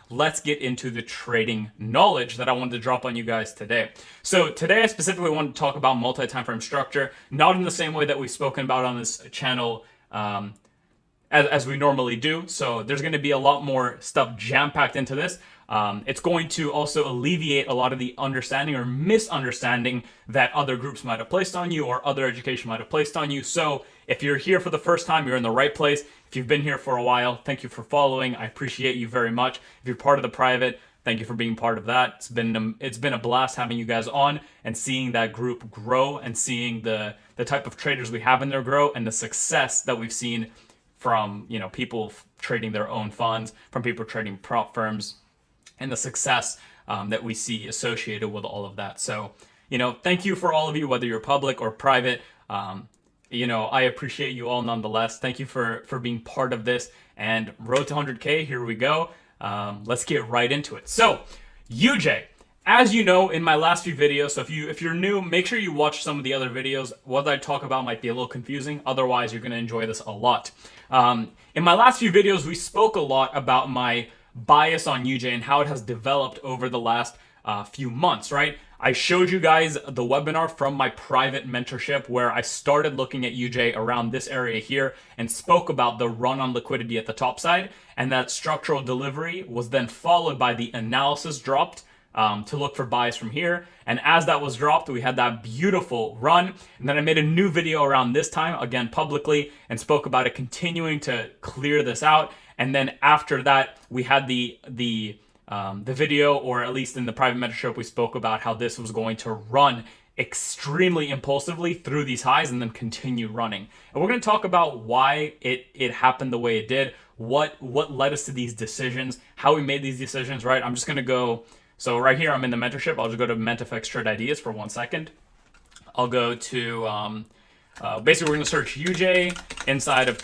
let's get into the trading knowledge that I wanted to drop on you guys today. So today I specifically wanted to talk about multi-time frame structure, not in the same way that we've spoken about on this channel as we normally do. So there's going to be a lot more stuff jam-packed into this. It's going to also alleviate a lot of the understanding or misunderstanding that other groups might have placed on you or other education might have placed on you. So if you're here for the first time, you're in the right place. If you've been here for a while, thank you for following. I appreciate you very much. If you're part of the private, thank you for being part of that. It's been a blast having you guys on and seeing that group grow and seeing the type of traders we have in there grow and the success that we've seen from, you know, people trading their own funds, from people trading prop firms, and the success that we see associated with all of that. So, you know, thank you for all of you, whether you're public or private. You know, I appreciate you all nonetheless. Thank you for being part of this. And road to 100K, here we go. Let's get right into it. So, UJ, as you know, in my last few videos, so if you're new, make sure you watch some of the other videos. What I talk about might be a little confusing. Otherwise, you're going to enjoy this a lot. In my last few videos, we spoke a lot about my bias on UJ and how it has developed over the last few months, right? I showed you guys the webinar from my private mentorship where I started looking at UJ around this area here and spoke about the run on liquidity at the top side, and that structural delivery was then followed by the analysis dropped to look for bias from here. And as that was dropped, we had that beautiful run. And then I made a new video around this time, again publicly, and spoke about it continuing to clear this out. And then after that, we had the video, or at least in the private mentorship, we spoke about how this was going to run extremely impulsively through these highs and then continue running. And we're going to talk about why it happened the way it did, what led us to these decisions, how we made these decisions, right? I'm just going to go, so right here, I'm in the mentorship. I'll just go to MentorFX Trade Ideas for 1 second. I'll go to, basically we're going to search UJ inside of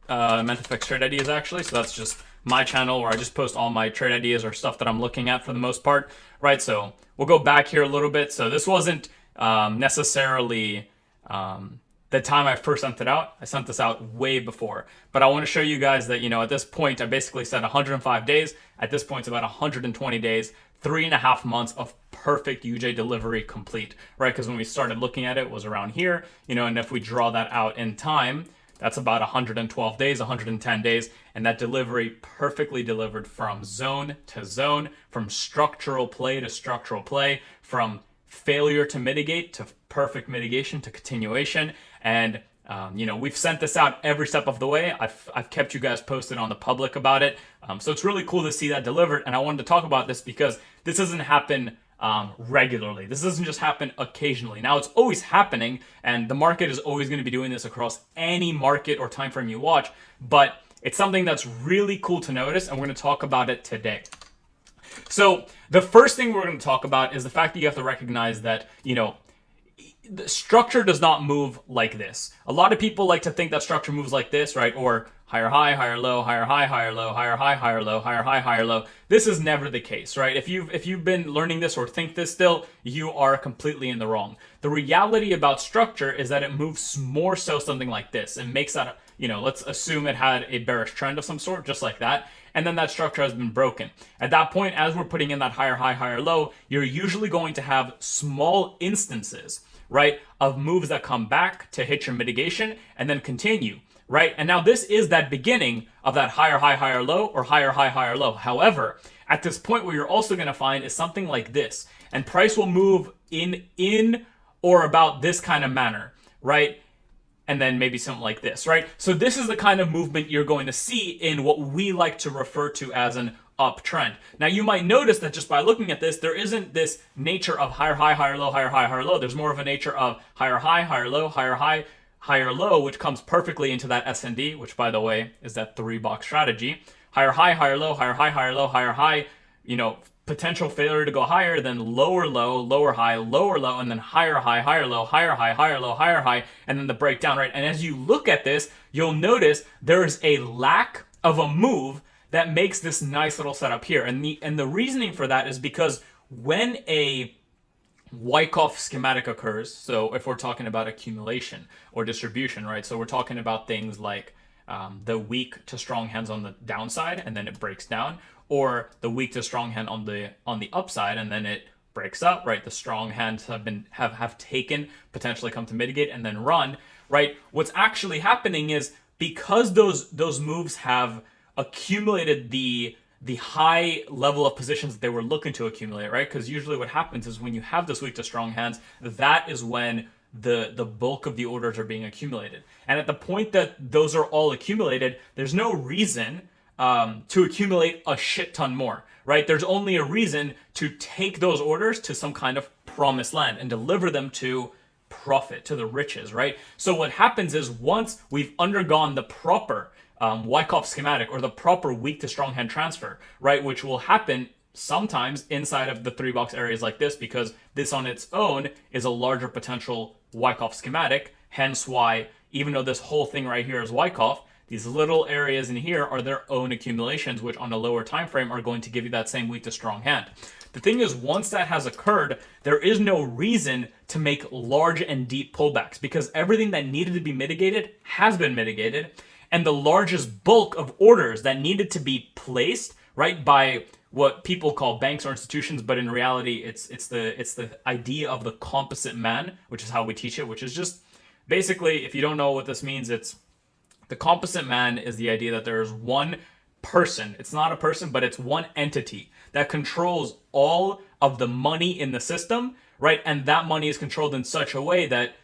MentorFX Trade Ideas actually. So that's just my channel where I just post all my trade ideas or stuff that I'm looking at for the most part, right? So we'll go back here a little bit. So this wasn't necessarily the time I first sent it out. I sent this out way before, but I want to show you guys that, you know, at this point, I basically said 105 days. At this point, it's about 120 days, 3.5 months of perfect UJ delivery complete, right? Because when we started looking at it, it was around here, you know, and if we draw that out in time, that's about 112 days, 110 days, and that delivery perfectly delivered from zone to zone, from structural play to structural play, from failure to mitigate to perfect mitigation to continuation. And you know, we've sent this out every step of the way. I've kept you guys posted on the public about it. So it's really cool to see that delivered. And I wanted to talk about this because this doesn't happen regularly. This doesn't just happen occasionally. Now it's always happening, and the market is always going to be doing this across any market or time frame you watch, but it's something that's really cool to notice, and we're going to talk about it today. So the first thing we're going to talk about is the fact that you have to recognize that, you know, the structure does not move like this. A lot of people like to think that structure moves like this, right? Or higher high, higher low, higher high, higher low, higher high, higher low, higher high, higher low. This is never the case, right? If you've been learning this or think this still, you are completely in the wrong. The reality about structure is that it moves more so something like this and makes that, you know, let's assume it had a bearish trend of some sort, just like that. And then that structure has been broken. At that point, as we're putting in that higher high, higher low, you're usually going to have small instances, right, of moves that come back to hit your mitigation and then continue, right? And now this is that beginning of that higher high, higher low, or higher high, higher low. However, at this point, what you're also going to find is something like this, and price will move in or about this kind of manner, right? And then maybe something like this, right? So this is the kind of movement you're going to see in what we like to refer to as an uptrend. Now you might notice that just by looking at this, there isn't this nature of higher high, higher low, higher high, higher low. There's more of a nature of higher high, higher low, higher high, higher low, which comes perfectly into that S&D, which by the way is that 3-box strategy. Higher high, higher low, higher high, higher low, higher high, you know, potential failure to go higher, then lower low, lower high, lower low, and then higher high, higher low, higher high, higher low, higher high, and then the breakdown, right? And as you look at this, you'll notice there is a lack of a move that makes this nice little setup here. And the reasoning for that is because when a wykoff schematic occurs, so if we're talking about accumulation or distribution, right? So we're talking about things like the weak to strong hands on the downside, and then it breaks down, or the weak to strong hand on the upside, and then it breaks up, right? The strong hands have taken, potentially come to mitigate, and then run, right? What's actually happening is because those moves have accumulated the high level of positions that they were looking to accumulate, right? Because usually what happens is when you have this weak to strong hands, that is when the bulk of the orders are being accumulated. And at the point that those are all accumulated, there's no reason to accumulate a shit ton more, right? There's only a reason to take those orders to some kind of promised land and deliver them to profit, to the riches, right? So what happens is once we've undergone the proper wykoff schematic or the proper weak to strong hand transfer, right, which will happen sometimes inside of the 3-box areas like this, because this on its own is a larger potential wykoff schematic, hence why even though this whole thing right here is wykoff, these little areas in here are their own accumulations, which on a lower time frame are going to give you that same weak to strong hand. The thing is, once that has occurred, there is no reason to make large and deep pullbacks because everything that needed to be mitigated has been mitigated, and the largest bulk of orders that needed to be placed, right, by what people call banks or institutions, but in reality, it's the idea of the composite man, which is how we teach it, which is just basically, if you don't know what this means, it's the composite man is the idea that there is one person. It's not a person, but it's one entity that controls all of the money in the system, right? And that money is controlled in such a way that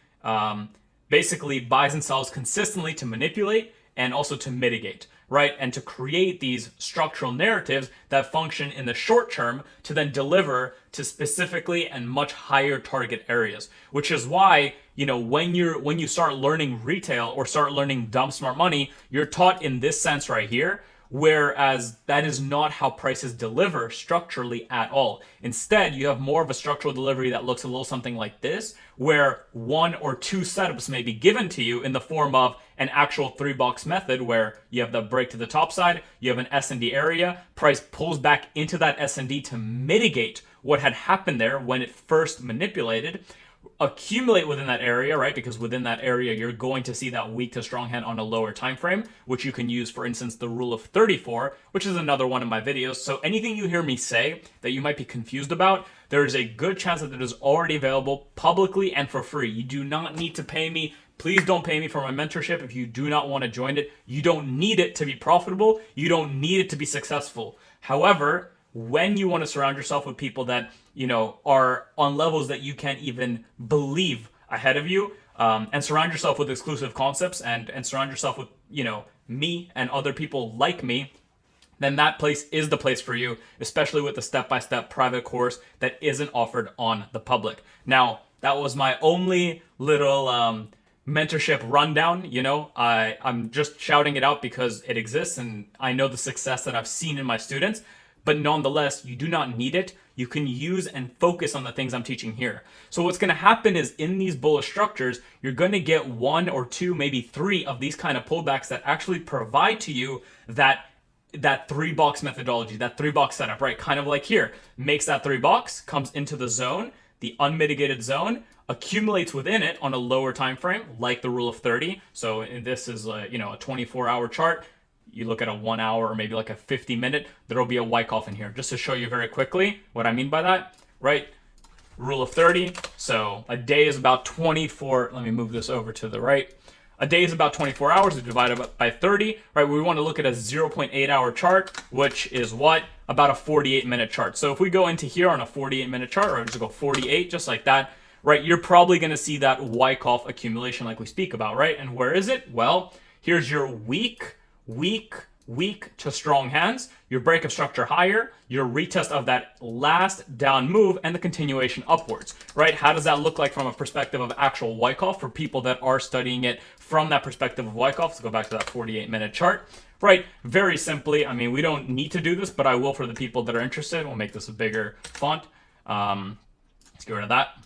basically buys and sells consistently to manipulate and also to mitigate, right? And to create these structural narratives that function in the short term to then deliver to specifically and much higher target areas, which is why, you know, when you start learning retail or start learning dumb smart money, you're taught in this sense right here, whereas that is not how prices deliver structurally at all. Instead, you have more of a structural delivery that looks a little something like this, where 1 or 2 setups may be given to you in the form of an actual 3-box method where you have the break to the top side, you have an S&D area, price pulls back into that S&D to mitigate what had happened there when it first manipulated, accumulate within that area, right? Because within that area, you're going to see that weak to strong hand on a lower time frame, which you can use, for instance, the rule of 34, which is another one of my videos. So anything you hear me say that you might be confused about, there is a good chance that it is already available publicly and for free. You do not need to pay me. Please don't pay me for my mentorship if you do not want to join it. You don't need it to be profitable. You don't need it to be successful. However, when you want to surround yourself with people that, you know, are on levels that you can't even believe ahead of you, and surround yourself with exclusive concepts and surround yourself with, you know, me and other people like me, then that place is the place for you, especially with the step-by-step private course that isn't offered on the public. Now, that was my only little mentorship rundown. You know, I'm just shouting it out because it exists and I know the success that I've seen in my students. But nonetheless, you do not need it. You can use and focus on the things I'm teaching here. So what's going to happen is in these bullish structures, you're going to get 1 or 2, maybe 3 of these kind of pullbacks that actually provide to you that 3-box methodology, that 3-box setup, right? Kind of like here, makes that 3-box, comes into the zone, the unmitigated zone, accumulates within it on a lower time frame, like the rule of 30. So this is a 24-hour chart. You look at a 1 hour or maybe like a 50-minute, there'll be a wykoff in here. Just to show you very quickly what I mean by that, right? Rule of 30. So a day is about 24. Let me move this over to the right. A day is about 24 hours. We divide it by 30, right? We want to look at a 0.8 hour chart, which is what? About a 48-minute chart. So if we go into here on a 48-minute chart, or just go 48, just like that, right? You're probably going to see that wykoff accumulation like we speak about, right? And where is it? Well, here's your weak to strong hands, your break of structure higher, your retest of that last down move, and the continuation upwards, right? How does that look like from a perspective of actual wykoff for people that are studying it from that perspective of wykoff? Let's go back to that 48-minute chart, right? Very simply, I mean, we don't need to do this, but I will for the people that are interested. We'll make this a bigger font. Let's get rid of that.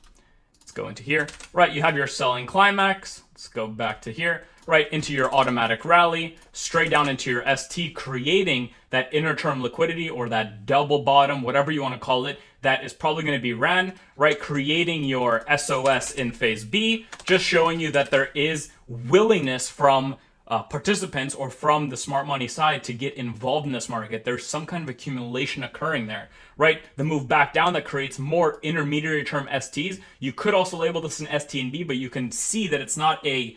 Let's go into here, right? You have your selling climax. Let's go back to here. Right into your automatic rally, straight down into your ST, creating that inner term liquidity or that double bottom, whatever you want to call it, that is probably going to be ran, right? Creating your SOS in phase B, just showing you that there is willingness from participants or from the smart money side to get involved in this market. There's some kind of accumulation occurring there, right? The move back down that creates more intermediary term STs. You could also label this an STNB, but you can see that it's not a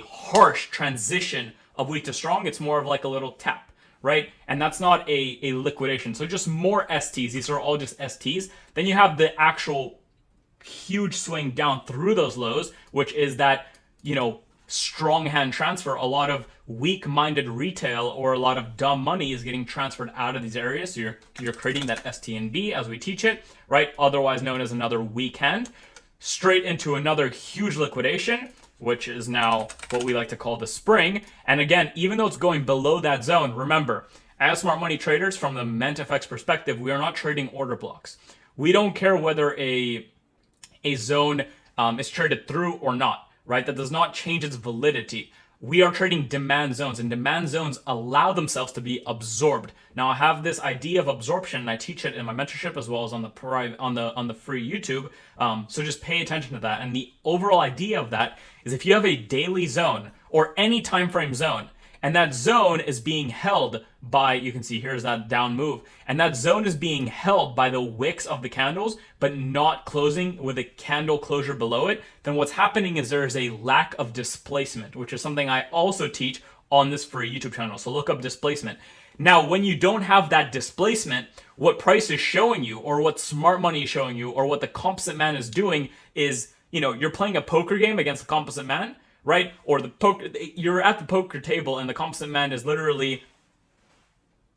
harsh transition of weak to strong. It's more of like a little tap, right? And that's not a liquidation. So just more STs. These are all just STs. Then you have the actual huge swing down through those lows, which is that, strong hand transfer. A lot of weak-minded retail or a lot of dumb money is getting transferred out of these areas. So you're creating that STNB as we teach it, right? Otherwise known as another weak hand, straight into another huge liquidation, which is now what we like to call the spring. And again, even though it's going below that zone, remember, as smart money traders, from the MentFX perspective, we are not trading order blocks. We don't care whether a zone is traded through or not. Right? That does not change its validity. We are trading demand zones, and demand zones allow themselves to be absorbed. Now, I have this idea of absorption, and I teach it in my mentorship as well as on the private, on the free YouTube. So just pay attention to that. And the overall idea of that is if you have a daily zone or any time frame zone, and that zone is being held by, you can see here's that down move, and that zone is being held by the wicks of the candles, but not closing with a candle closure below it, then what's happening is there is a lack of displacement, which is something I also teach on this free YouTube channel. So look up displacement. Now, when you don't have that displacement, what price is showing you, or what smart money is showing you, or what the composite man is doing is, you're playing a poker game against the composite man, right? Or you're at the poker table and the composite man is literally,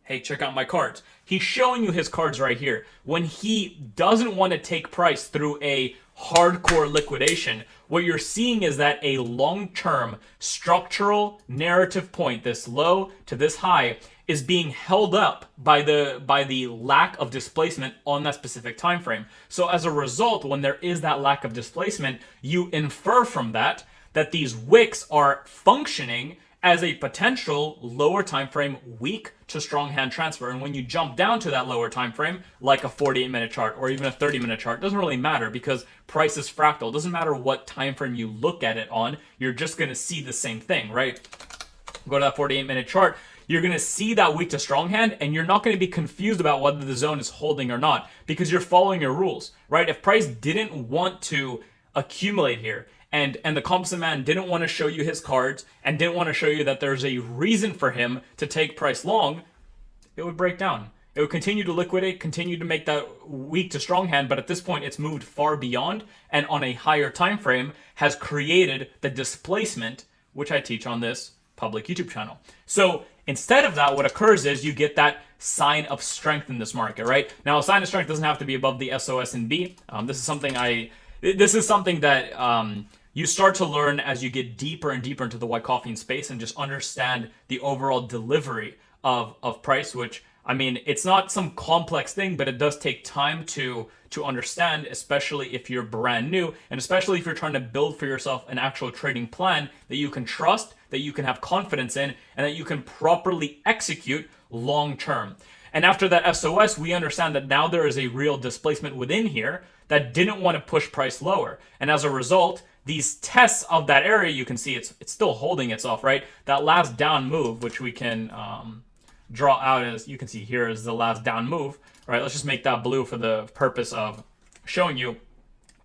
hey, check out my cards. He's showing you his cards right here. When he doesn't want to take price through a hardcore liquidation, what you're seeing is that a long-term structural narrative point, this low to this high, is being held up by the lack of displacement on that specific time frame. So as a result, when there is that lack of displacement, you infer from that these wicks are functioning as a potential lower time frame weak to strong hand transfer. And when you jump down to that lower time frame, like a 48-minute chart or even a 30-minute chart, doesn't really matter because price is fractal. It doesn't matter what time frame you look at it on, you're just going to see the same thing, right? Go to that 48-minute chart, you're going to see that weak to strong hand, and you're not going to be confused about whether the zone is holding or not because you're following your rules, right? If price didn't want to accumulate here, and the composite man didn't want to show you his cards and didn't want to show you that there's a reason for him to take price long, it would break down. It would continue to liquidate, continue to make that weak to strong hand, but at this point it's moved far beyond and on a higher time frame has created the displacement, which I teach on this public YouTube channel. So instead of that, what occurs is you get that sign of strength in this market, right? Now, a sign of strength doesn't have to be above the SOS and B. This is something that you start to learn as you get deeper and deeper into the wykoff space and just understand the overall delivery of price, which, I mean, it's not some complex thing, but it does take time to understand, especially if you're brand new, and especially if you're trying to build for yourself an actual trading plan that you can trust, that you can have confidence in, and that you can properly execute long term. And after that SOS, we understand that now there is a real displacement within here that didn't want to push price lower. And as a result, these tests of that area, you can see it's still holding itself, right? That last down move, which we can draw out as, you can see here is the last down move. All right, let's just make that blue for the purpose of showing you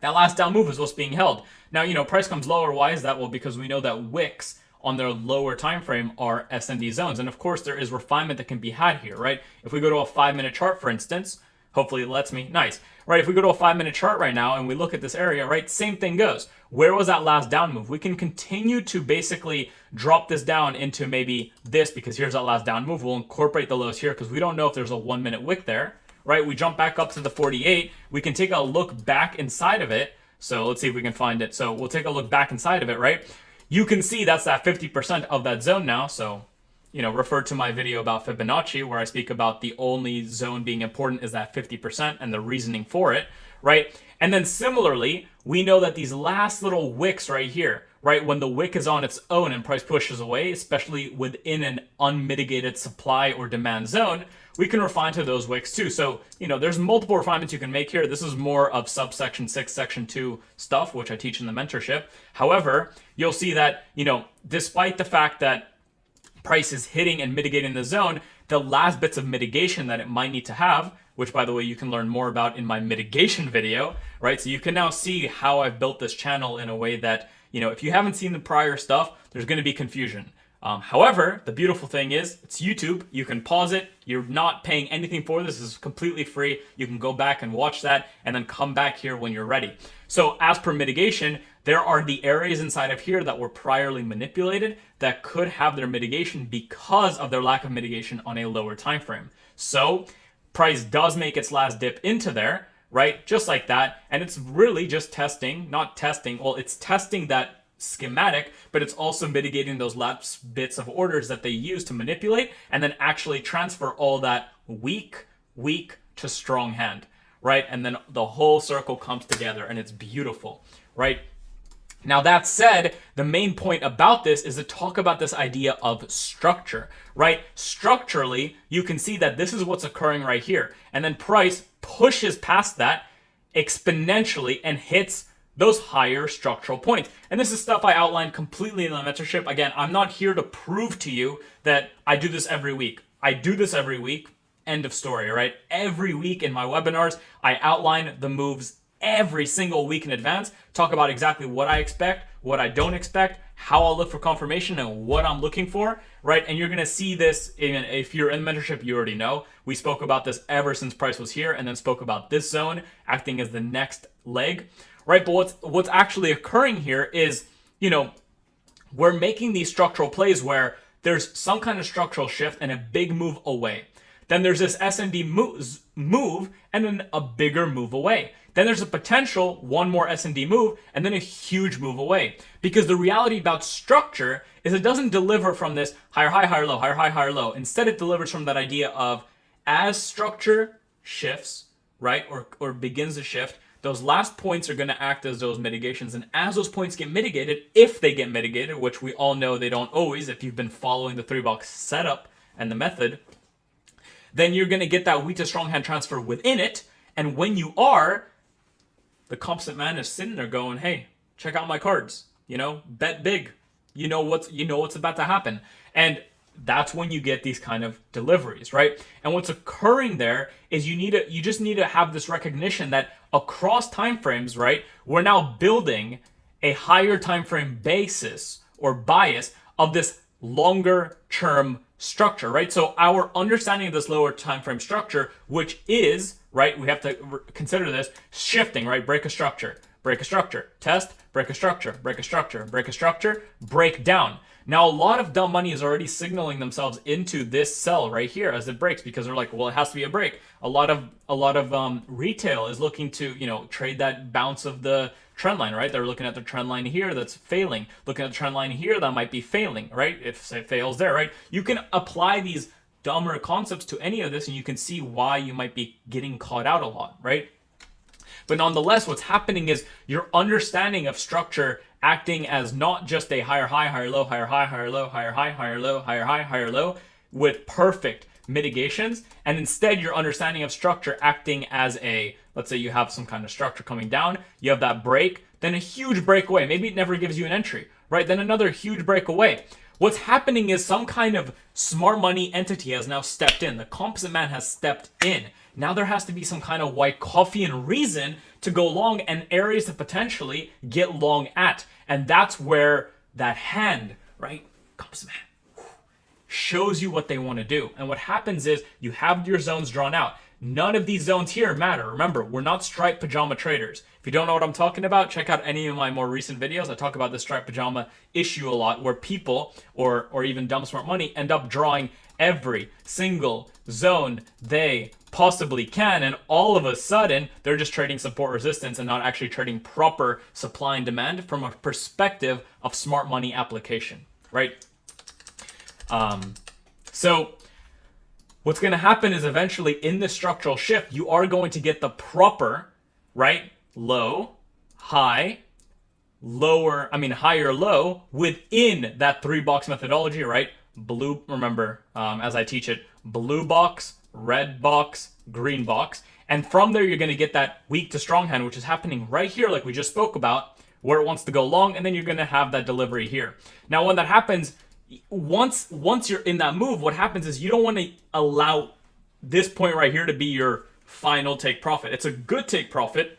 that last down move is what's being held. Now, price comes lower. Why is that? Well, because we know that wicks on their lower time frame are SND zones. And of course, there is refinement that can be had here, right? If we go to a 5-minute chart, for instance, hopefully it lets me, nice. Right, if we go to a 5-minute chart right now and we look at this area, right, same thing goes. Where was that last down move? We can continue to basically drop this down into maybe this because here's that last down move. We'll incorporate the lows here because we don't know if there's a 1-minute wick there, right? We jump back up to the 48. We can take a look back inside of it. So let's see if we can find it. So we'll take a look back inside of it, right? You can see that's that 50% of that zone now. So, refer to my video about Fibonacci where I speak about the only zone being important is that 50% and the reasoning for it, right? And then similarly, we know that these last little wicks right here, right, when the wick is on its own and price pushes away, especially within an unmitigated supply or demand zone, we can refine to those wicks too. So, there's multiple refinements you can make here. This is more of subsection 6, section 2 stuff, which I teach in the mentorship. However, you'll see that, despite the fact that price is hitting and mitigating the zone, the last bits of mitigation that it might need to have, which by the way, you can learn more about in my mitigation video, right? So you can now see how I've built this channel in a way that, if you haven't seen the prior stuff, there's going to be confusion. However, the beautiful thing is it's YouTube. You can pause it. You're not paying anything for this. This is completely free. You can go back and watch that and then come back here when you're ready. So as per mitigation, there are the areas inside of here that were priorly manipulated that could have their mitigation because of their lack of mitigation on a lower time frame. So price does make its last dip into there, right? Just like that. And it's really just testing, not testing. Well, it's testing that schematic, but it's also mitigating those last bits of orders that they use to manipulate and then actually transfer all that weak to strong hand, right? And then the whole circle comes together and it's beautiful, right? Now that said, the main point about this is to talk about this idea of structure, right? Structurally, you can see that this is what's occurring right here. And then price pushes past that exponentially and hits those higher structural points. And this is stuff I outlined completely in the mentorship. Again, I'm not here to prove to you that I do this every week. I do this every week. End of story, right? Every week in my webinars, I outline the moves every single week in advance, talk about exactly what I expect, what I don't expect, how I'll look for confirmation and what I'm looking for, right? And you're gonna see this, if you're in mentorship, you already know. We spoke about this ever since price was here and then spoke about this zone acting as the next leg, right? But what's actually occurring here is, we're making these structural plays where there's some kind of structural shift and a big move away. Then there's this S&D move and then a bigger move away. Then there's a potential one more S&D move and then a huge move away. Because the reality about structure is it doesn't deliver from this higher high, higher low, higher high, higher low. Instead, it delivers from that idea of as structure shifts, right, or begins to shift, those last points are going to act as those mitigations. And as those points get mitigated, if they get mitigated, which we all know they don't always, if you've been following the 3-box setup and the method, then you're going to get that weak to strong hand transfer within it. And when you are, the composite man is sitting there going, hey, check out my cards, bet big, what's about to happen. And that's when you get these kind of deliveries, right? And what's occurring there is you just need to have this recognition that across time frames, right, we're now building a higher time frame basis or bias of this longer term structure, right? So our understanding of this lower time frame structure, which is, right, we have to consider this shifting, right? Break a structure, test, break a structure, break a structure, break a structure, break down. Now, a lot of dumb money is already signaling themselves into this sell right here as it breaks because they're like, well, it has to be a break. A lot of retail is looking to, trade that bounce of the trend line, right? They're looking at the trend line here that's failing, looking at the trend line here that might be failing, right? If it fails there, right? You can apply these dumber concepts to any of this and you can see why you might be getting caught out a lot, right? But nonetheless, what's happening is your understanding of structure acting as not just a higher high, higher low, higher high, higher low, higher high, higher low, higher high, higher low with perfect mitigations. And instead, your understanding of structure acting as let's say you have some kind of structure coming down, you have that break, then a huge breakaway. Maybe it never gives you an entry, right? Then another huge breakaway. What's happening is some kind of smart money entity has now stepped in. The composite man has stepped in. Now there has to be some kind of Wycoffian reason to go long and areas to potentially get long at. And that's where that hand, right, composite man, shows you what they want to do. And what happens is you have your zones drawn out. None of these zones here matter. Remember, we're not striped pajama traders. If you don't know what I'm talking about, check out any of my more recent videos. I talk about the striped pajama issue a lot where people or even dumb smart money end up drawing every single zone they possibly can, and all of a sudden they're just trading support resistance and not actually trading proper supply and demand from a perspective of smart money application, right? So what's going to happen is eventually in this structural shift, you are going to get the proper, right, low, high, lower, higher low within that 3-box methodology, right? Blue, remember, as I teach it, blue box, red box, green box. And from there, you're going to get that weak to strong hand, which is happening right here, like we just spoke about, where it wants to go long, and then you're going to have that delivery here. Now, when that happens, once you're in that move, what happens is you don't want to allow this point right here to be your final take profit. It's a good take profit,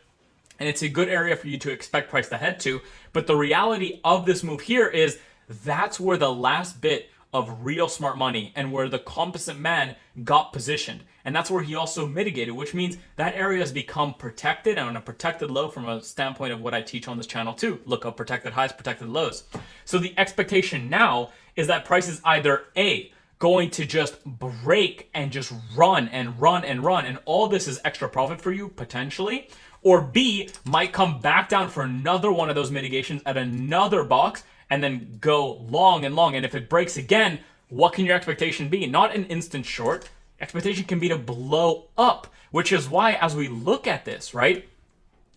and it's a good area for you to expect price to head to. But the reality of this move here is that's where the last bit of real smart money and where the composite man got positioned. And that's where he also mitigated, which means that area has become protected and on a protected low from a standpoint of what I teach on this channel too. Look up protected highs, protected lows. So the expectation now is that price is either A, going to just break and just run and run and run, and all this is extra profit for you potentially, or B, might come back down for another one of those mitigations at another box and then go long and long. And if it breaks again, what can your expectation be? Not an instant short. Expectation can be to blow up, which is why as we look at this, right?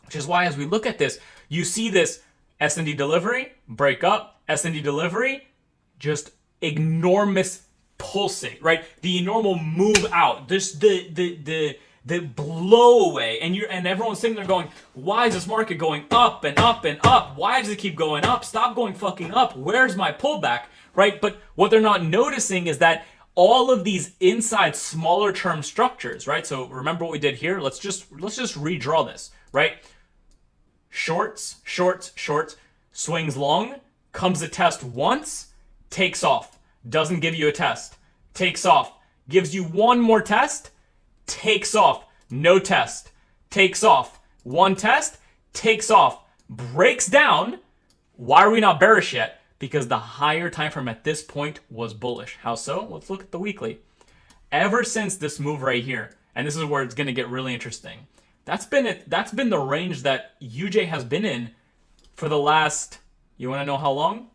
Which is why as we look at this, you see this S&D delivery, break up, S&D delivery, just enormous pulsate, right? The normal move out, this the blow away, and everyone's sitting there going, why is this market going up and up and up? Why does it keep going up? Stop going fucking up. Where's my pullback, right? But what they're not noticing is that all of these inside smaller term structures, right? So remember what we did here. Let's just redraw this, right? Shorts, shorts, shorts, swings long, comes a test once, takes off, doesn't give you a test, takes off, gives you one more test, takes off, no test, takes off, one test, takes off, breaks down. Why are we not bearish yet? Because the higher time frame at this point was bullish. How so? Let's look at the weekly. Ever since this move right here, and this is where it's going to get really interesting. That's been the range that UJ has been in for the last, you want to know how long?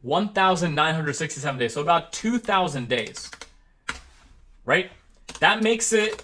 1,967 days. So about 2,000 days. Right? That makes it,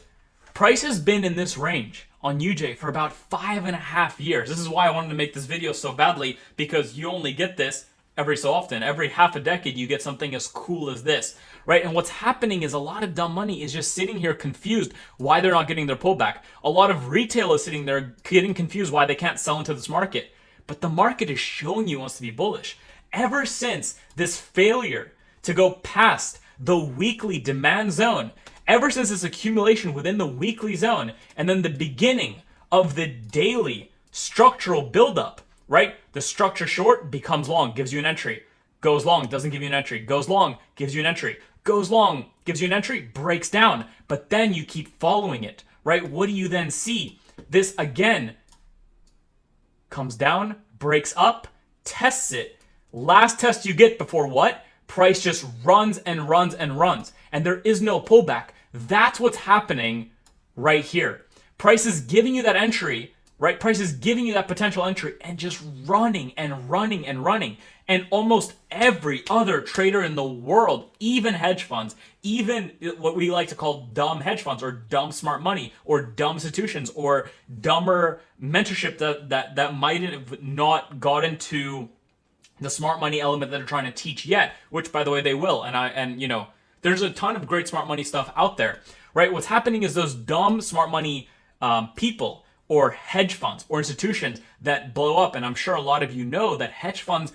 price has been in this range on UJ for about 5.5 years. This is why I wanted to make this video so badly, because you only get this every so often. Every half a decade, you get something as cool as this, right? And what's happening is a lot of dumb money is just sitting here confused why they're not getting their pullback. A lot of retail is sitting there getting confused why they can't sell into this market. But the market is showing you it wants to be bullish. Ever since this failure to go past the weekly demand zone, ever since this accumulation within the weekly zone, and then the beginning of the daily structural buildup, right? The structure short becomes long, gives you an entry, goes long, doesn't give you an entry, goes long, gives you an entry, goes long, gives you an entry, breaks down, but then you keep following it, right? What do you then see? This again comes down, breaks up, tests it. Last test you get before what? Price just runs and runs and runs, and there is no pullback. That's what's happening right here. Price is giving you that entry, right? Price is giving you that potential entry and just running and running and running. And almost every other trader in the world, even hedge funds, even what we like to call dumb hedge funds or dumb smart money or dumb institutions or dumber mentorship that might have not got into the smart money element that they're trying to teach yet, which by the way they will. And you know, there's a ton of great smart money stuff out there, right? What's happening is those dumb smart money people or hedge funds or institutions that blow up, and I'm sure a lot of you know that hedge funds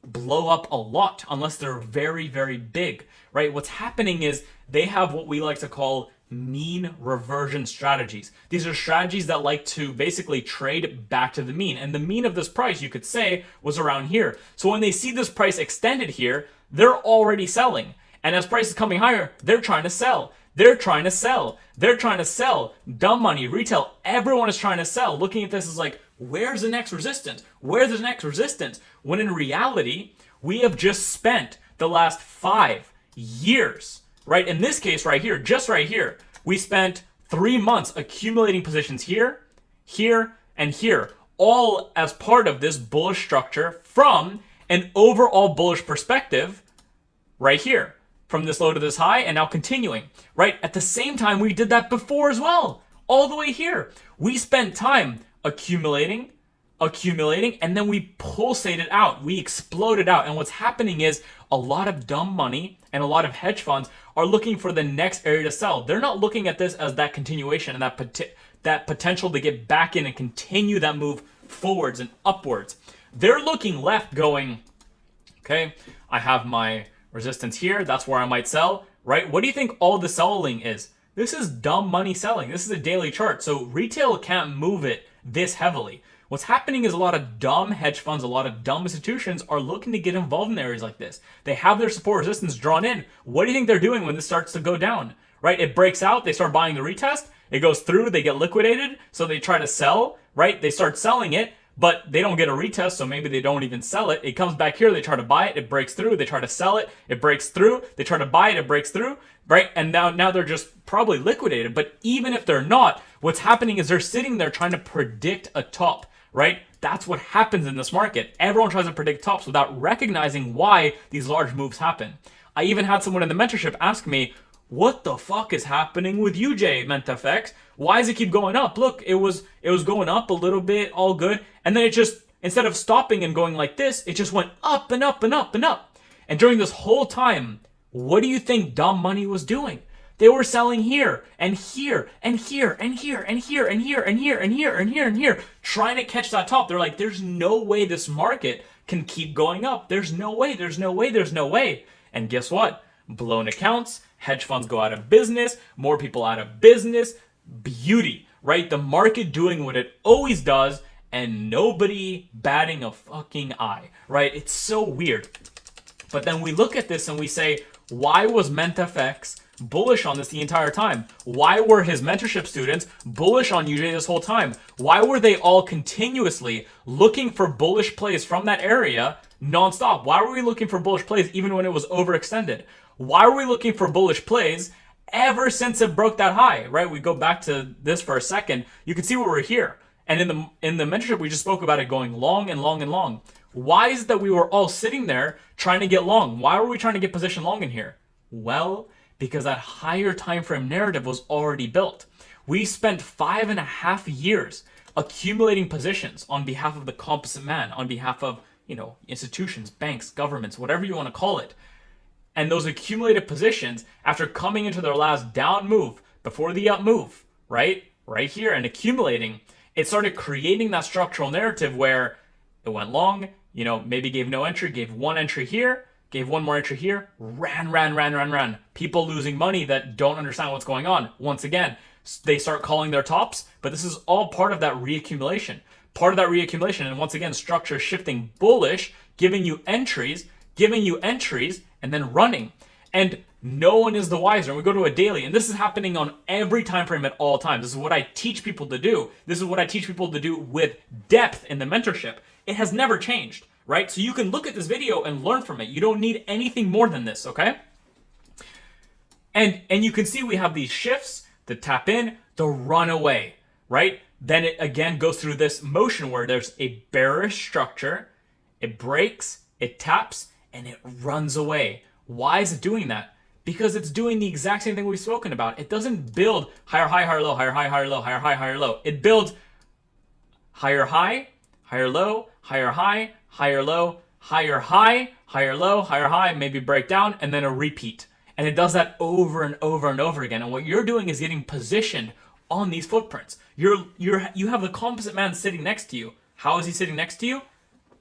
blow up a lot unless they're very, very big, right? What's happening is they have what we like to call mean reversion strategies. These are strategies that like to basically trade back to the mean. And the mean of this price, you could say, was around here. So when they see this price extended here, they're already selling. And as price is coming higher, they're trying to sell. They're trying to sell. They're trying to sell. Dumb money, retail, everyone is trying to sell. Looking at this is like, where's the next resistance? Where's the next resistance? When in reality, we have just spent the last 5 years, right? In this case right here, just right here, we spent 3 months accumulating positions here, here, and here, all as part of this bullish structure from an overall bullish perspective right here, from this low to this high, and now continuing, right? At the same time, we did that before as well, all the way here. We spent time accumulating, and then we pulsated out. We exploded out. And what's happening is a lot of dumb money and a lot of hedge funds are looking for the next area to sell. They're not looking at this as that continuation and that potential to get back in and continue that move forwards and upwards. They're looking left going, Okay, I have my resistance here. That's where I might sell, right? What do you think all the selling is? This is dumb money selling. This is a daily chart. So retail can't move it this heavily. What's happening is a lot of dumb hedge funds, a lot of dumb institutions are looking to get involved in areas like this. They have their support resistance drawn in. What do you think they're doing when this starts to go down, right? It breaks out. They start buying the retest. It goes through. They get liquidated. So they try to sell, right? They start selling it, but they don't get a retest, so maybe they don't even sell it. It comes back here, they try to buy it, it breaks through, they try to sell it, it breaks through, they try to buy it, it breaks through, right? And now they're just probably liquidated. But even if they're not, what's happening is they're sitting there trying to predict a top, right? That's what happens in this market. Everyone tries to predict tops without recognizing why these large moves happen. I even had someone in the mentorship ask me, what the fuck is happening with UJ MentaFX? Why does it keep going up? Look, it was going up a little bit, all good. And then it just, instead of stopping and going like this, it just went up and up and up and up. And during this whole time, what do you think dumb money was doing? They were selling here and here and here and here and here and here and here and here and here and here, trying to catch that top. They're like, there's no way this market can keep going up. There's no way, there's no way, there's no way. And guess what? Blown accounts, hedge funds go out of business, more people out of business, beauty, right? The market doing what it always does and nobody batting a fucking eye, right? It's so weird. But then we look at this and we say, why was MentaFX bullish on this the entire time? Why were his mentorship students bullish on UJ this whole time? Why were they all continuously looking for bullish plays from that area nonstop? Why were we looking for bullish plays even when it was overextended? Why were we looking for bullish plays ever since it broke that high, right? We go back to this for a second. You can see where we're here. And in the mentorship, we just spoke about it going long and long and long. Why is it that we were all sitting there trying to get long? Why were we trying to get position long in here? Well, because that higher time frame narrative was already built. We spent 5.5 years accumulating positions on behalf of the composite man, on behalf of, institutions, banks, governments, whatever you want to call it. And those accumulated positions, after coming into their last down move before the up move, right here, and accumulating, it started creating that structural narrative where it went long, maybe gave no entry, gave one entry here, gave one more entry here, ran. People losing money that don't understand what's going on. Once again, they start calling their tops, but this is all part of that reaccumulation. And once again, structure shifting bullish, giving you entries, and then running. And no one is the wiser. And we go to a daily, and this is happening on every time frame at all times. This is what I teach people to do. This is what I teach people to do with depth in the mentorship. It has never changed, right? So you can look at this video and learn from it. You don't need anything more than this, okay? And you can see we have these shifts, the tap in, the run away, right? Then it again goes through this motion where there's a bearish structure, it breaks, it taps, and it runs away. Why is it doing that? Because it's doing the exact same thing we've spoken about. It doesn't build higher high, higher low, higher high, higher low, higher high, higher low. It builds higher high, higher low, higher high, higher low, higher high, higher low, higher high, maybe break down, and then a repeat. And it does that over and over and over again. And what you're doing is getting positioned on these footprints. You have the composite man sitting next to you. How is he sitting next to you?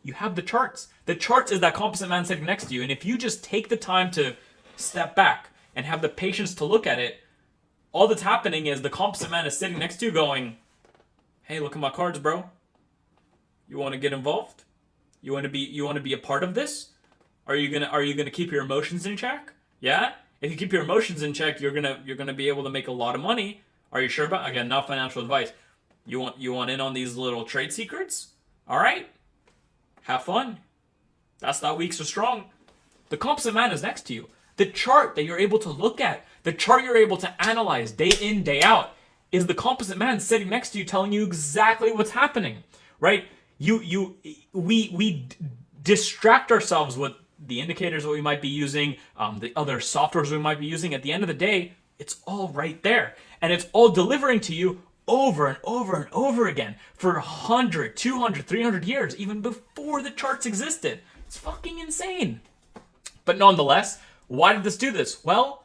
You have the charts. The charts is that composite man sitting next to you. And if you just take the time to step back and have the patience to look at it, all that's happening is the composite man is sitting next to you going, hey, look at my cards, bro. You want to get involved? You want to be a part of this? Are you gonna keep your emotions in check? Yeah? If you keep your emotions in check, you're gonna be able to make a lot of money. Are you sure about? Again, not financial advice. You want in on these little trade secrets? All right. Have fun. That's not weak so strong. The composite man is next to you. The chart that you're able to look at, the chart you're able to analyze day in, day out, is the composite man sitting next to you telling you exactly what's happening, right? We distract ourselves with the indicators that we might be using, the other softwares we might be using. At the end of the day, it's all right there. And it's all delivering to you over and over and over again for 100, 200, 300 years, even before the charts existed. It's fucking insane. But nonetheless, why did this do this? Well,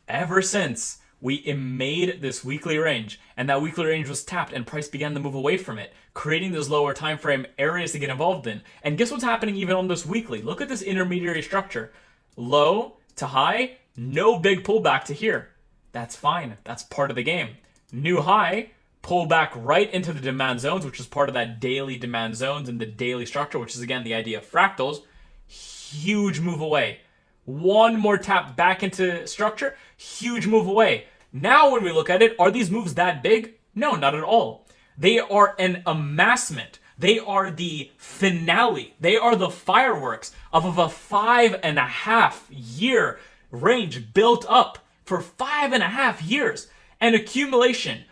ever since we made this weekly range, and that weekly range was tapped, and price began to move away from it, creating those lower time frame areas to get involved in. And guess what's happening even on this weekly? Look at this intermediary structure. Low to high, no big pullback to here. That's fine. That's part of the game. New high, pull back right into the demand zones, which is part of that daily demand zones and the daily structure, which is again the idea of fractals. Huge move away. One more tap back into structure, huge move away. Now when we look at it, are these moves that big? No, not at all. They are an amassment. They are the finale. They are the fireworks of a 5.5 year range built up for 5.5 years. An accumulation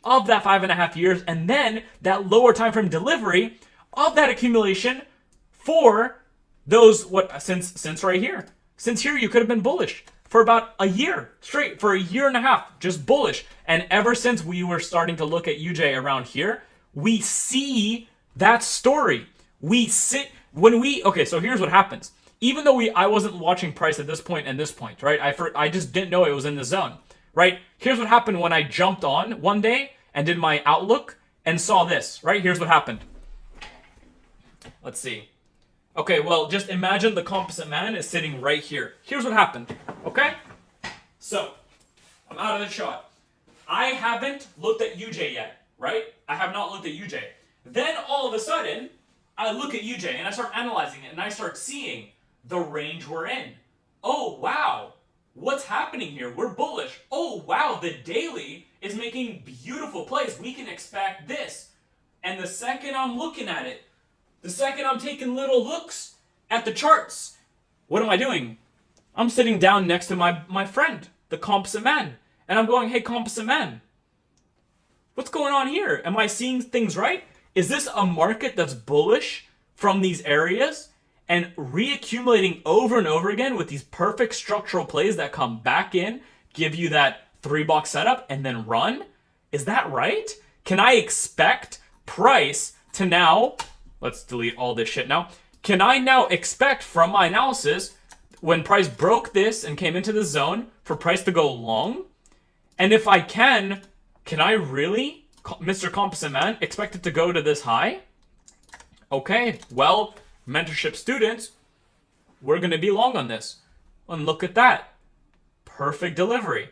of that 5.5 years, and then that lower time frame delivery of that accumulation for those, since right here. Since here, you could have been bullish for about a year straight, for a year and a half, just bullish. And ever since we were starting to look at UJ around here, we see that story. Okay, so here's what happens. Even though I wasn't watching price at this point and this point, right? I just didn't know it was in the zone, right? Here's what happened when I jumped on one day and did my outlook and saw this, right? Here's what happened. Let's see. Okay, well, just imagine the composite man is sitting right here. Here's what happened, okay? So, I'm out of the shot. I haven't looked at UJ yet, right? I have not looked at UJ. Then, all of a sudden, I look at UJ and I start analyzing it and I start seeing the range we're in. Oh, wow. What's happening here? We're bullish. Oh, wow, the daily is making beautiful plays. We can expect this. And the second I'm looking at it, the second I'm taking little looks at the charts, what am I doing? I'm sitting down next to my friend, the composite man. And I'm going, hey, composite man, what's going on here? Am I seeing things right? Is this a market that's bullish from these areas and reaccumulating over and over again with these perfect structural plays that come back in, give you that 3-box setup, and then run? Is that right? Can I expect price to now... Let's delete all this shit now. Can I now expect from my analysis, when price broke this and came into the zone, for price to go long? And if I can I really, Mr. Composite Man, expect it to go to this high? Okay, well, mentorship students, we're going to be long on this. And look at that. Perfect delivery.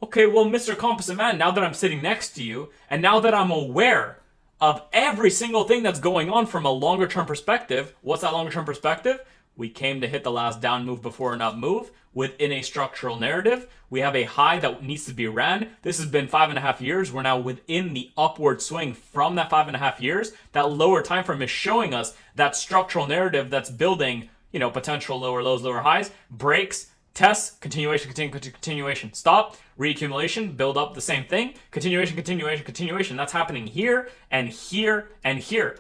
Okay, well, Mr. Composite Man, now that I'm sitting next to you, and now that I'm aware of every single thing that's going on from a longer term perspective. What's that longer term perspective? We came to hit the last down move before an up move within a structural narrative. We have a high that needs to be ran. This has been 5.5 years. We're now within the upward swing from that 5.5 years. That lower time frame is showing us that structural narrative that's building, potential lower lows, lower highs, breaks, tests, continuation, stop, reaccumulation, build up, the same thing, continuation. That's happening here and here and here.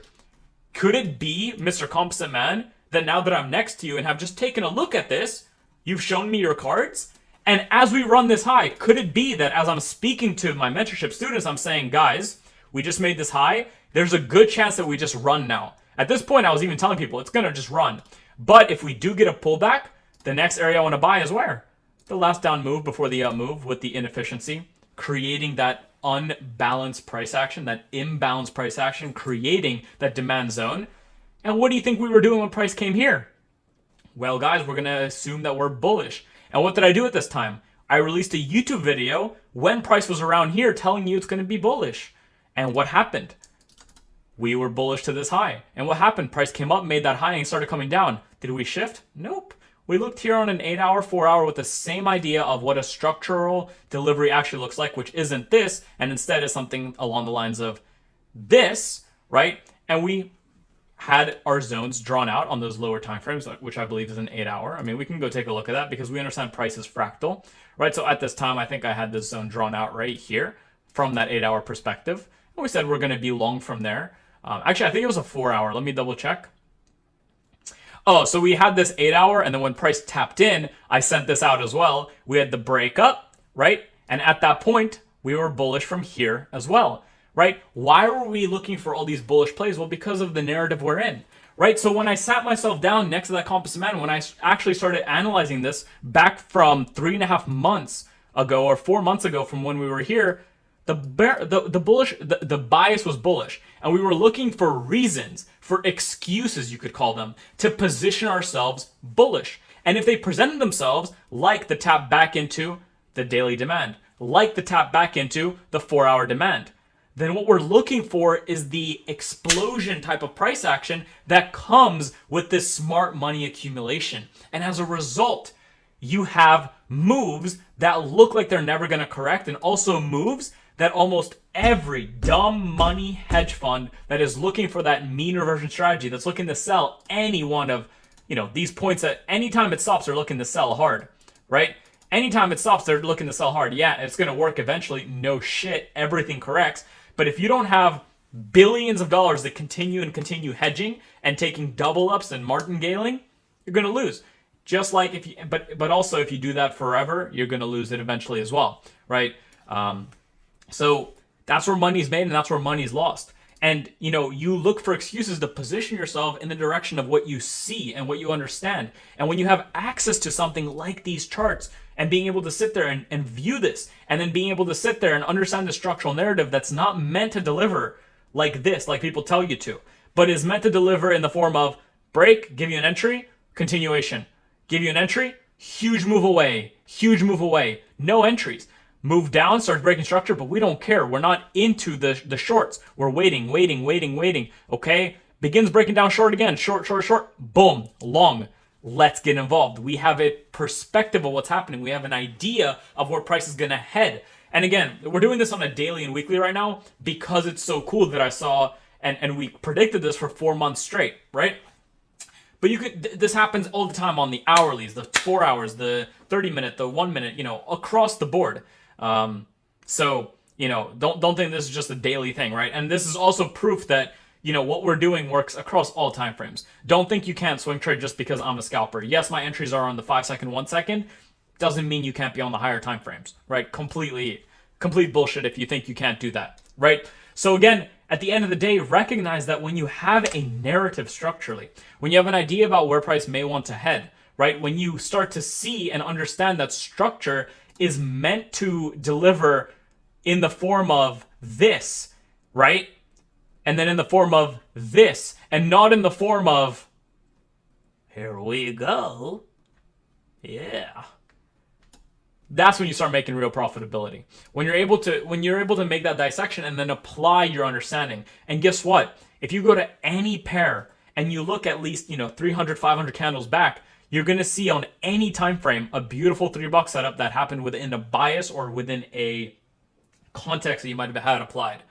Could it be, Mr. Composite Man, that now that I'm next to you and have just taken a look at this, you've shown me your cards? And as we run this high, could it be that as I'm speaking to my mentorship students, I'm saying, guys, we just made this high. There's a good chance that we just run now. At this point, I was even telling people it's going to just run. But if we do get a pullback, the next area I want to buy is where? The last down move before the up move with the inefficiency, creating that unbalanced price action, that imbalanced price action, creating that demand zone. And what do you think we were doing when price came here? Well, guys, we're going to assume that we're bullish. And what did I do at this time? I released a YouTube video when price was around here telling you it's going to be bullish. And what happened? We were bullish to this high. And what happened? Price came up, made that high, and started coming down. Did we shift? Nope. We looked here on an 8-hour, 4-hour with the same idea of what a structural delivery actually looks like, which isn't this, and instead is something along the lines of this, right? And we had our zones drawn out on those lower time frames, which I believe is an 8-hour. I mean, we can go take a look at that because we understand price is fractal, right? So at this time, I think I had this zone drawn out right here from that 8-hour perspective. And we said we're going to be long from there. Actually, I think it was a 4-hour. Let me double check. Oh, so we had this 8-hour, and then when price tapped in, I sent this out as well. We had the break up, right? And at that point, we were bullish from here as well, right? Why were we looking for all these bullish plays? Well, because of the narrative we're in, right? So when I sat myself down next to that composite man, when I actually started analyzing this back from 3.5 months ago or 4 months ago from when we were here, the bias was bullish, and we were looking for reasons, for excuses, you could call them, to position ourselves bullish. And if they presented themselves like the tap back into the daily demand, like the tap back into the 4-hour demand, then what we're looking for is the explosion type of price action that comes with this smart money accumulation. And as a result, you have moves that look like they're never going to correct, and also moves that almost every dumb money hedge fund that is looking for that mean reversion strategy, that's looking to sell any one of, these points, at any time it stops, they're looking to sell hard, right? Anytime it stops, they're looking to sell hard. Yeah, it's going to work eventually. No shit. Everything corrects. But if you don't have billions of dollars that continue hedging and taking double ups and martingaling, you're going to lose. Just like if you, but also if you do that forever, you're going to lose it eventually as well, right? So that's where money's made and that's where money's lost. And, you look for excuses to position yourself in the direction of what you see and what you understand. And when you have access to something like these charts and being able to sit there and view this, and then being able to sit there and understand the structural narrative that's not meant to deliver like this, like people tell you to, but is meant to deliver in the form of break, give you an entry, continuation, give you an entry, huge move away, no entries. Move down, starts breaking structure, but we don't care. We're not into the shorts. We're waiting. Okay? Begins breaking down short again. Short. Boom. Long. Let's get involved. We have a perspective of what's happening. We have an idea of where price is going to head. And again, we're doing this on a daily and weekly right now because it's so cool that I saw, and we predicted this for 4 months straight, right? But this happens all the time on the hourlies, the 4 hours, the 30-minute, the 1 minute, across the board. So, don't think this is just a daily thing, right? And this is also proof that, what we're doing works across all time frames. Don't think you can't swing trade just because I'm a scalper. Yes, my entries are on the 5 second, 1 second. Doesn't mean you can't be on the higher time frames, right? Complete bullshit if you think you can't do that, right? So again, at the end of the day, recognize that when you have a narrative structurally, when you have an idea about where price may want to head, right? When you start to see and understand that structure is meant to deliver in the form of this, right? And then in the form of this, and not in the form of, here we go. Yeah. That's when you start making real profitability. When you're able to make that dissection and then apply your understanding. And guess what? If you go to any pair and you look at least, 300, 500 candles back, you're going to see on any time frame a beautiful $3 setup that happened within a bias or within a context that you might have had applied.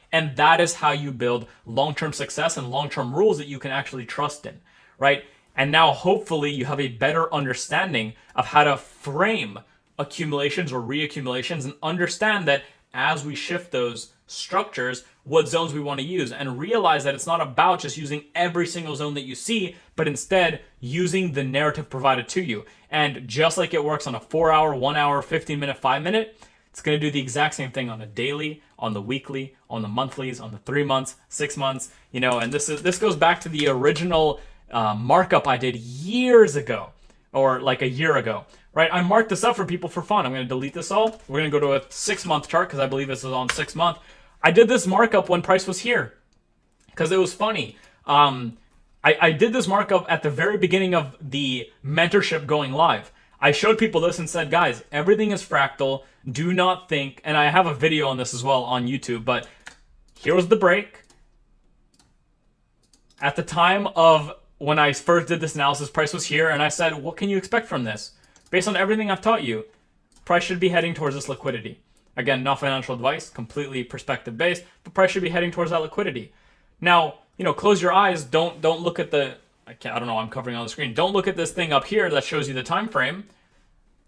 And that is how you build long-term success and long-term rules that you can actually trust in, right? And now hopefully you have a better understanding of how to frame accumulations or reaccumulations and understand that as we shift those structures, what zones we want to use, and realize that it's not about just using every single zone that you see, but instead using the narrative provided to you. And just like it works on a 4 hour, 1 hour, 15 minute, 5 minute, it's going to do the exact same thing on a daily, on the weekly, on the monthlies, on the 3 months, 6 months, and this goes back to the original markup I did years ago, or like a year ago, right? I marked this up for people for fun. I'm going to delete this all. We're going to go to a 6 month chart because I believe this is on 6 month. I did this markup when price was here because it was funny. I did this markup at the very beginning of the mentorship going live. I showed people this and said, guys, everything is fractal. Do not think, and I have a video on this as well on YouTube, but here was the break. At the time of when I first did this analysis, price was here, and I said, what can you expect from this? Based on everything I've taught you, price should be heading towards this liquidity. Again, not financial advice, completely perspective based, but price should be heading towards that liquidity. Now, close your eyes. Don't look at the, I don't know, I'm covering on the screen. Don't look at this thing up here that shows you the time frame.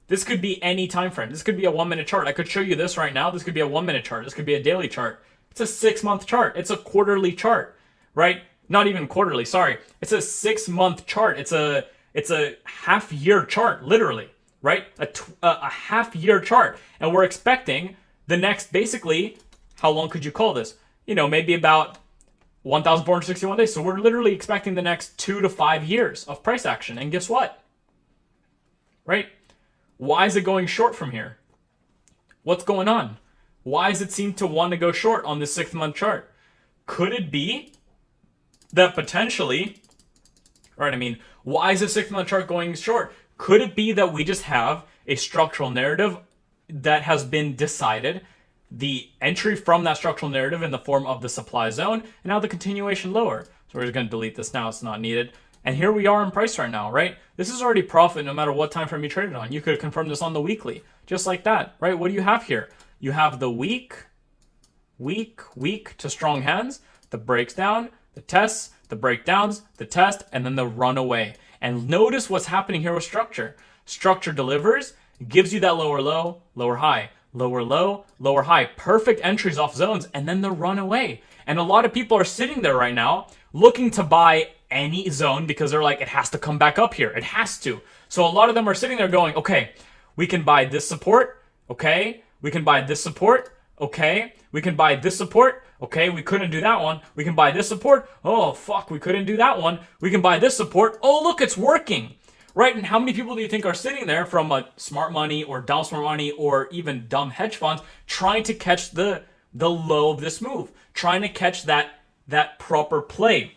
This could be any time frame. This could be a 1 minute chart. I could show you this right now. This could be a 1 minute chart. This could be a daily chart. It's a 6 month chart. It's a quarterly chart, right? Not even quarterly, sorry. It's a 6 month chart. It's a half year chart, literally, right? A half year chart. And we're expecting the next, basically, how long could you call this? Maybe about 1,461 days. So we're literally expecting the next 2 to 5 years of price action. And guess what? Right? Why is it going short from here? What's going on? Why does it seem to want to go short on this 6-month chart? Could it be that potentially, right? I mean, why is the 6-month chart going short? Could it be that we just have a structural narrative that has been decided, the entry from that structural narrative in the form of the supply zone, and now the continuation lower? So we're just going to delete this now. It's not needed. And here we are in price right now, right? This is already profit no matter what time frame you traded on. You could confirm this on the weekly, just like that, right? What do you have here? You have the weak to strong hands, the breaks down, the tests, the breakdowns, the test, and then the runaway. And notice what's happening here with structure. Structure delivers, gives you that lower low, lower high, lower low, lower high, perfect entries off zones, and then the runaway. And a lot of people are sitting there right now looking to buy any zone because they're like, it has to come back up here. It has to. So a lot of them are sitting there going, okay, we can buy this support. Okay, we can buy this support. Okay, we can buy this support. Okay, we couldn't do that one. We can buy this support. Oh, fuck, we couldn't do that one. We can buy this support. Oh, look, it's working. Right? And how many people do you think are sitting there from a smart money or dumb smart money or even dumb hedge funds trying to catch the low of this move, trying to catch that proper play?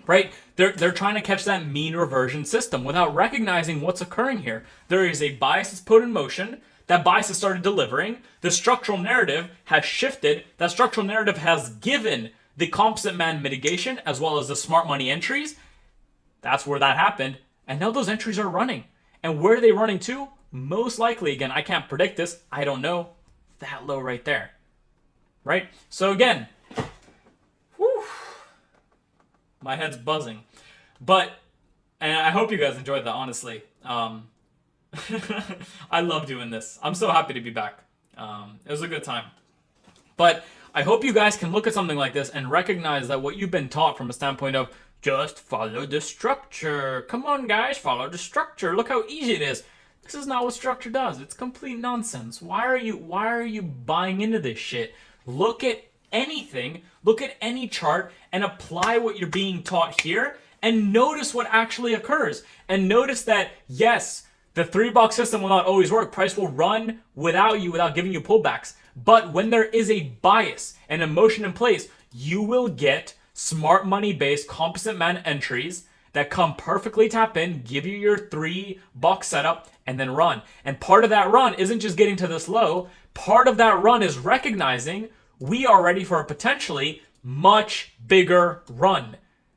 Right? They're trying to catch that mean reversion system without recognizing what's occurring here. There is a bias that's put in motion. That bias has started delivering. The structural narrative has shifted. That structural narrative has given the composite man mitigation as well as the smart money entries. That's where that happened. And now those entries are running. And where are they running to? Most likely, again, I can't predict this. I don't know. That low right there. Right? So again, whew, my head's buzzing. But, and I hope you guys enjoyed that, honestly. I love doing this. I'm so happy to be back. It was a good time. But I hope you guys can look at something like this and recognize that what you've been taught from a standpoint of just follow the structure. Come on, guys, follow the structure. Look how easy it is. This is not what structure does. It's complete nonsense. Why are you buying into this shit? Look at anything, look at any chart and apply what you're being taught here and notice what actually occurs. And notice that, yes, the 3-box system will not always work. Price will run without you, without giving you pullbacks. But when there is a bias and emotion in place, you will get smart money based composite man entries that come perfectly tap in, give you your 3-box setup, and then run. And part of that run isn't just getting to this low. Part of that run is recognizing we are ready for a potentially much bigger run,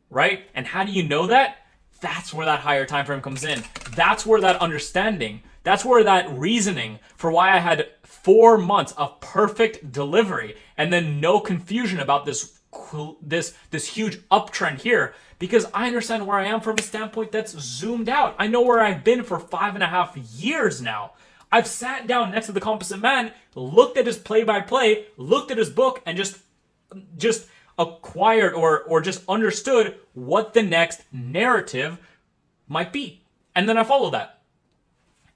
right? And how do you know that? That's where that higher time frame comes in. That's where that understanding, that's where that reasoning for why I had 4 months of perfect delivery and then no confusion about this huge uptrend here, because I understand where I am from a standpoint that's zoomed out. I know where I've been for 5.5 years now. I've sat down next to the composite man, looked at his play-by-play, looked at his book, and just acquired or just understood what the next narrative might be. And then I follow that.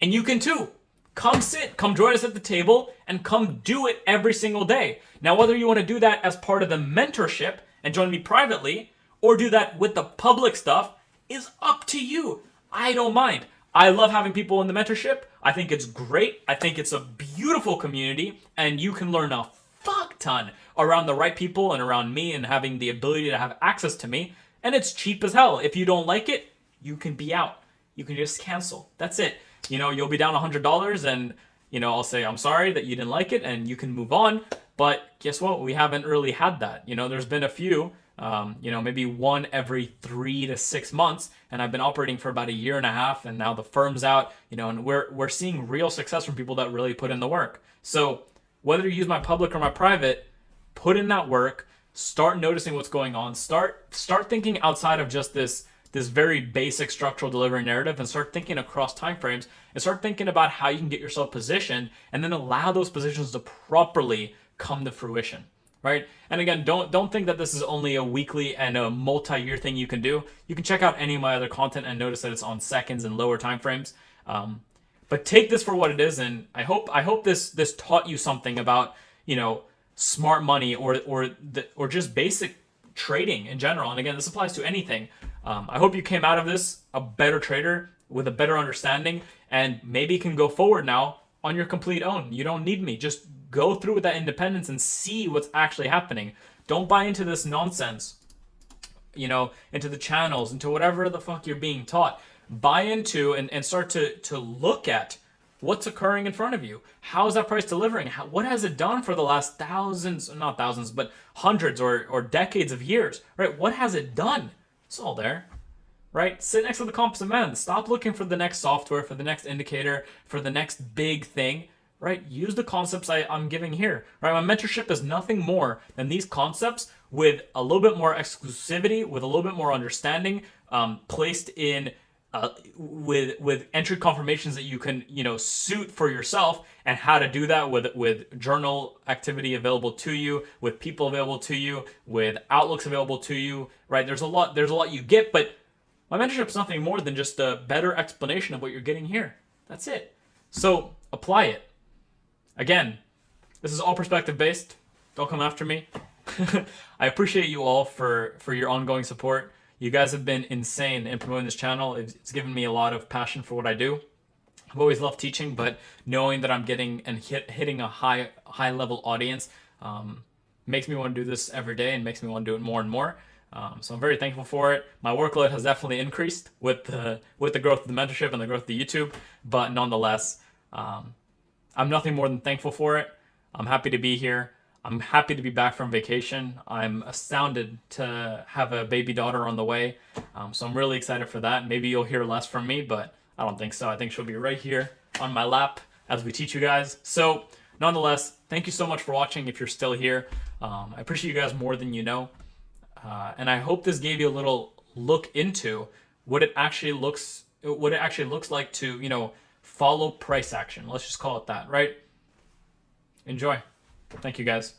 And you can too. Come sit, come join us at the table, and come do it every single day. Now, whether you want to do that as part of the mentorship and join me privately, or do that with the public stuff, is up to you. I don't mind. I love having people in the mentorship. I think it's great. I think it's a beautiful community, and you can learn a fuck ton around the right people and around me and having the ability to have access to me. And it's cheap as hell. If you don't like it, you can be out. You can just cancel. That's it. You know, you'll be down $100 and, you know, I'll say, I'm sorry that you didn't like it and you can move on. But guess what? We haven't really had that. You know, there's been a few, you know, maybe one every 3 to 6 months. And I've been operating for about 1.5 years and now the firm's out, you know, and we're seeing real success from people that really put in the work. So whether you use my public or my private, put in that work, start noticing what's going on, start thinking outside of just this very basic structural delivery narrative, and start thinking across timeframes and start thinking about how you can get yourself positioned and then allow those positions to properly come to fruition, right? And again, don't think that this is only a weekly and a multi-year thing you can do. You can check out any of my other content and notice that it's on seconds and lower timeframes. But take this for what it is, and I hope this taught you something about, you know, smart money or just basic trading in general. And again, this applies to anything. I hope you came out of this a better trader with a better understanding, and maybe can go forward now on your complete own. You don't need me. Just go through with that independence and see what's actually happening. Don't buy into this nonsense, into the channels, into whatever the fuck you're being taught. Buy into and start to look at what's occurring in front of you. How is that price delivering? What has it done for the last thousands, not thousands, but hundreds or decades of years, right? What has it done? It's all there, right? Sit next to the composite man. Stop looking for the next software, for the next indicator, for the next big thing, right? Use the concepts I'm giving here, right? My mentorship is nothing more than these concepts with a little bit more exclusivity, with a little bit more understanding, placed in with entry confirmations that you can suit for yourself, and how to do that with journal activity available to you, with people available to you, with outlooks available to you, right? There's a lot you get, but my mentorship is nothing more than just a better explanation of what you're getting here. That's it. So apply it. Again, this is all perspective based. Don't come after me. I appreciate you all for your ongoing support. You guys have been insane in promoting this channel. It's given me a lot of passion for what I do. I've always loved teaching, but knowing that I'm getting and hitting a high level audience makes me want to do this every day and makes me want to do it more and more. So I'm very thankful for it. My workload has definitely increased with the growth of the mentorship and the growth of the YouTube, but nonetheless, I'm nothing more than thankful for it. I'm happy to be here. I'm happy to be back from vacation. I'm astounded to have a baby daughter on the way. So I'm really excited for that. Maybe you'll hear less from me, but I don't think so. I think she'll be right here on my lap as we teach you guys. So nonetheless, thank you so much for watching if you're still here. I appreciate you guys more than you know. And I hope this gave you a little look into what it actually looks like to, follow price action. Let's just call it that, right? Enjoy. Thank you guys.